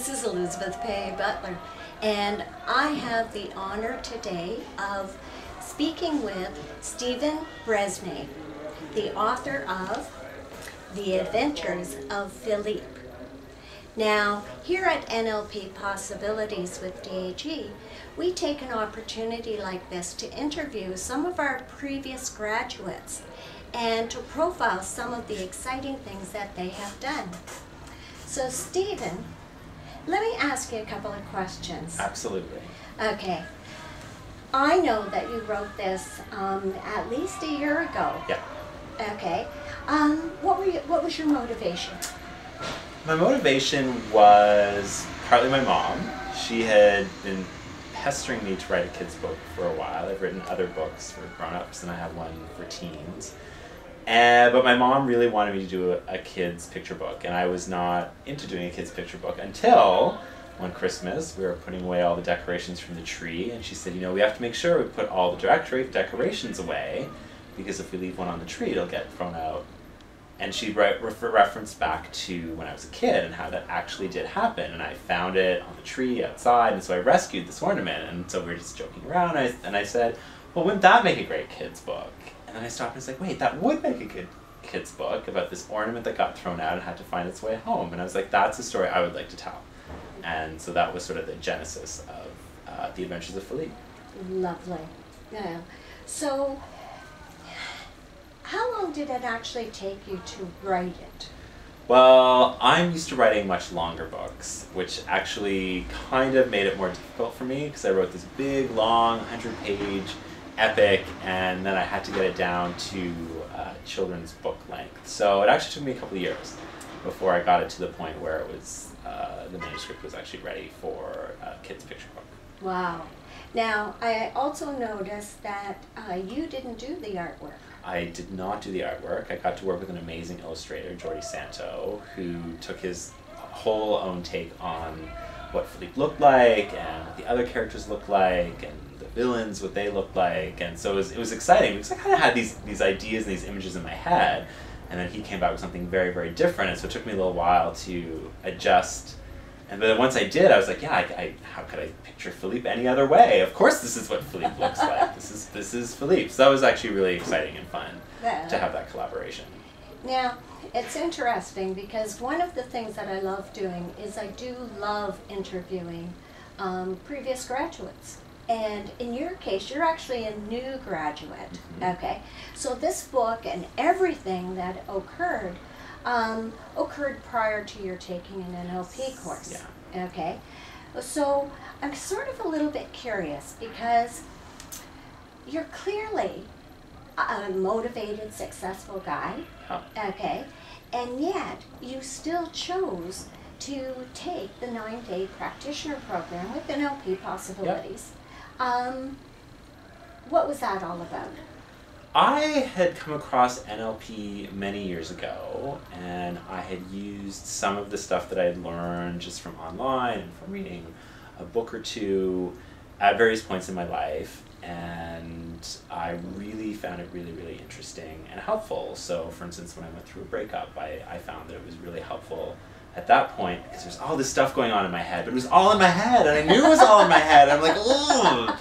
This is Elizabeth Payea Butler, and I have the honor today of speaking with Steven Bereznai, the author of The Adventures of Philippe. Now, here at NLP Possibilities with DHE, we take an opportunity like this to interview some of our previous graduates and to profile some of the exciting things that they have done. So, Steven, let me ask you a couple of questions. Absolutely. Okay. I know that you wrote this at least a year ago. Yeah. Okay. What was your motivation? My motivation was partly my mom. She had been pestering me to write a kid's book for a while. I've written other books for grown-ups, and I have one for teens. But my mom really wanted me to do a kid's picture book, and I was not into doing a kid's picture book until one Christmas we were putting away all the decorations from the tree, and she said, you know, we have to make sure we put all the decorations away, because if we leave one on the tree, it'll get thrown out. And she referenced back to when I was a kid and how that actually did happen, and I found it on the tree outside, and so I rescued this ornament, and so we were just joking around, and I said, well, wouldn't that make a great kid's book? And then I stopped and was like, wait, that would make a good kid's book about this ornament that got thrown out and had to find its way home. And I was like, that's a story I would like to tell. And so that was sort of the genesis of The Adventures of Philippe. Lovely. Yeah. So, how long did it actually take you to write it? Well, I'm used to writing much longer books, which actually kind of made it more difficult for me because I wrote this big, long, 100-page epic, and then I had to get it down to children's book length. So it actually took me a couple of years before I got it to the point where it was the manuscript was actually ready for a kid's picture book. Wow. Now, I also noticed that you didn't do the artwork. I did not do the artwork. I got to work with an amazing illustrator, Jordi Santo, who took his whole own take on what Philippe looked like and what the other characters looked like and the villains, what they looked like. And so it was exciting because I kind of had these ideas and these images in my head, and then he came back with something very, very different, and so it took me a little while to adjust. And then once I did, I was like, yeah, how could I picture Philippe any other way? Of course this is what Philippe looks like. This is Philippe. So that was actually really exciting and fun to have that collaboration. Now, it's interesting because one of the things that I love doing is I do love interviewing previous graduates. And in your case, you're actually a new graduate, okay? So this book and everything that occurred prior to your taking an NLP course, yeah. Okay? So I'm sort of a little bit curious because you're clearly a motivated, successful guy, okay? And yet you still chose to take the 9-day practitioner program with NLP Possibilities. Yep. What was that all about? I had come across NLP many years ago, and I had used some of the stuff that I had learned just from online and from reading a book or two at various points in my life, and I really found it really, really interesting and helpful. So, for instance, when I went through a breakup, I found that it was really helpful at that point because there's all this stuff going on in my head, but it was all in my head, and I knew it was all in my head. I'm like, ugh!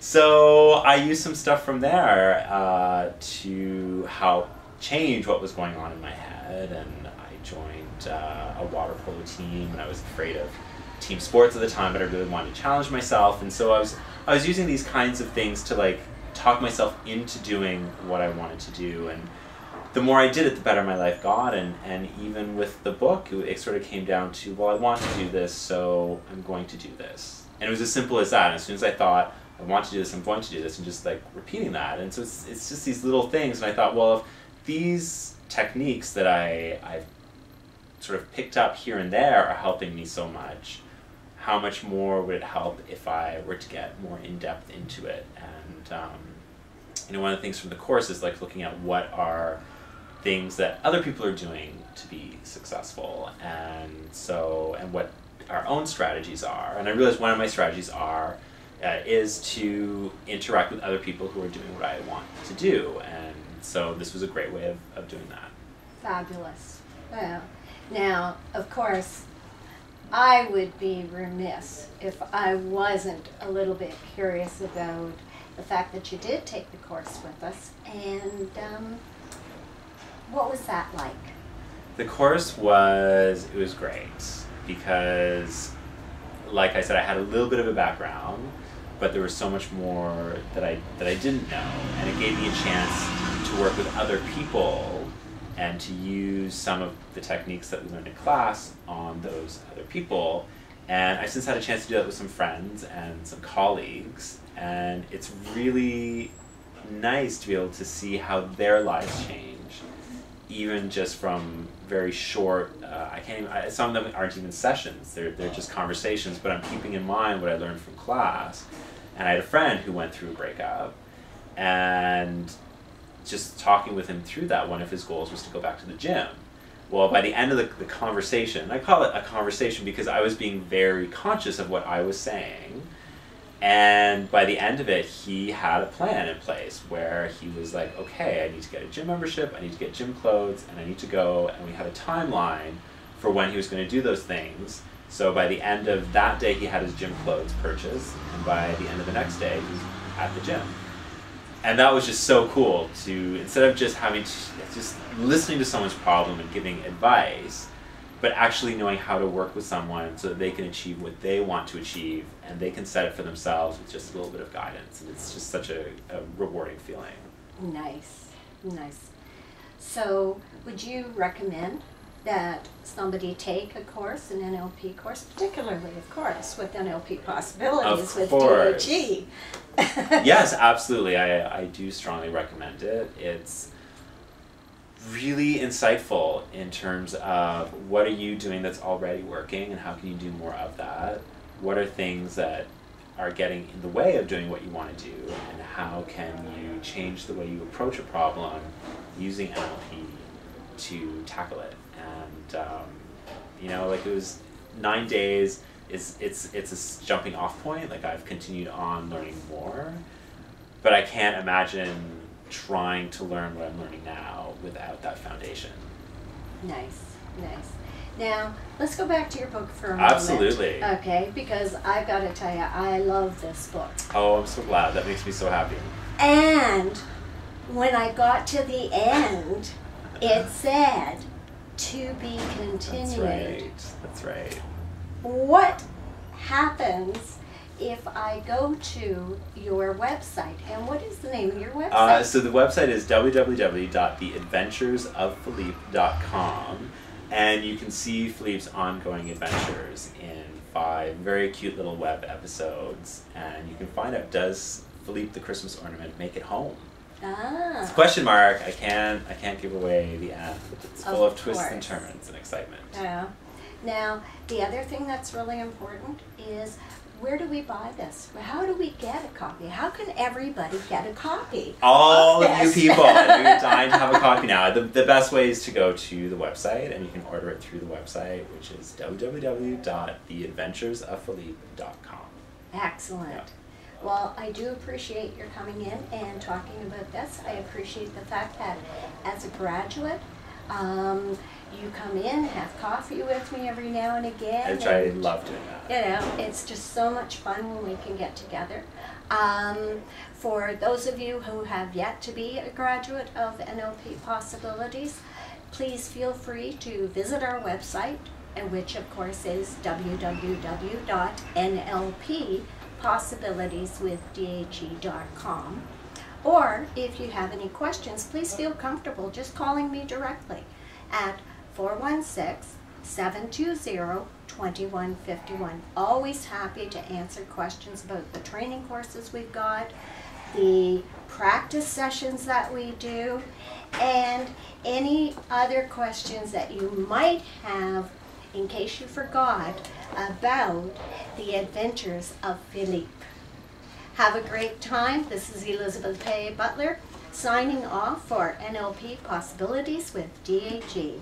So I used some stuff from there to help change what was going on in my head, and I joined a water polo team, and I was afraid of team sports at the time, but I really wanted to challenge myself, and so I was using these kinds of things to like talk myself into doing what I wanted to do, and the more I did it, the better my life got, and even with the book, it sort of came down to, well, I want to do this, so I'm going to do this. And it was as simple as that. And as soon as I thought, I want to do this, I'm going to do this, and just like repeating that. And so it's just these little things, and I thought, well, if these techniques that I've sort of picked up here and there are helping me so much, how much more would it help if I were to get more in-depth into it? And you know, one of the things from the course is like looking at what are things that other people are doing to be successful, and what our own strategies are. And I realized one of my strategies is to interact with other people who are doing what I want to do, and so this was a great way of doing that. Fabulous. Well, now, of course, I would be remiss if I wasn't a little bit curious about the fact that you did take the course with us, and what was that like? The course was great because, like I said, I had a little bit of a background, but there was so much more that I didn't know, and it gave me a chance to work with other people and to use some of the techniques that we learned in class on those other people. And I since had a chance to do that with some friends and some colleagues, and it's really nice to be able to see how their lives change, even just from very short, some of them aren't even sessions, they're just conversations, but I'm keeping in mind what I learned from class. And I had a friend who went through a breakup, and just talking with him through that, one of his goals was to go back to the gym. Well, by the end of the conversation, I call it a conversation because I was being very conscious of what I was saying, and by the end of it, he had a plan in place where he was like, okay, I need to get a gym membership, I need to get gym clothes, and I need to go, and we had a timeline for when he was going to do those things. So by the end of that day, he had his gym clothes purchased, and by the end of the next day, he was at the gym. And that was just so cool to, instead of just just listening to someone's problem and giving advice, but actually knowing how to work with someone so that they can achieve what they want to achieve, and they can set it for themselves with just a little bit of guidance. And it's just such a rewarding feeling. Nice, nice. So would you recommend that somebody take a course, an NLP course, particularly, of course, with NLP Possibilities with DHE? Yes, absolutely. I do strongly recommend it. It's really insightful in terms of what are you doing that's already working and how can you do more of that? What are things that are getting in the way of doing what you want to do, and how can you change the way you approach a problem using NLP to tackle it? And like it was 9 days. It's a jumping off point. Like, I've continued on learning more, but I can't imagine trying to learn what I'm learning now without that foundation. Nice, nice. Now, let's go back to your book for a moment. Absolutely. Okay, because I've got to tell you, I love this book. Oh, I'm so glad. That makes me so happy. And when I got to the end, it said, to be continued. That's right. What happens if I go to your website? And what is the name of your website? So the website is www.theadventuresofphilippe.com, and you can see Philippe's ongoing adventures in 5 very cute little web episodes, and you can find out, does Philippe the Christmas ornament make it home? Ah. It's a question mark. I can't give away the end. It's full of twists and course. turns and excitement. Yeah. Now, the other thing that's really important is, where do we buy this? How do we get a copy? How can everybody get a copy? All of you this? people, I know you're dying to have a copy now. The best way is to go to the website, and you can order it through the website, which is www.theadventuresofphilippe.com. Excellent. Yeah. Well, I do appreciate your coming in and talking about this. I appreciate the fact that as a graduate, you come in, have coffee with me every now and again. I love doing that. It's just so much fun when we can get together. For those of you who have yet to be a graduate of NLP Possibilities, please feel free to visit our website, which of course is www.nlppossibilitieswithdhe.com. Or if you have any questions, please feel comfortable just calling me directly at 416-720-2151. Always happy to answer questions about the training courses we've got, the practice sessions that we do, and any other questions that you might have in case you forgot about the adventures of Philippe. Have a great time. This is Elizabeth Payea Butler signing off for NLP Possibilities with DHE.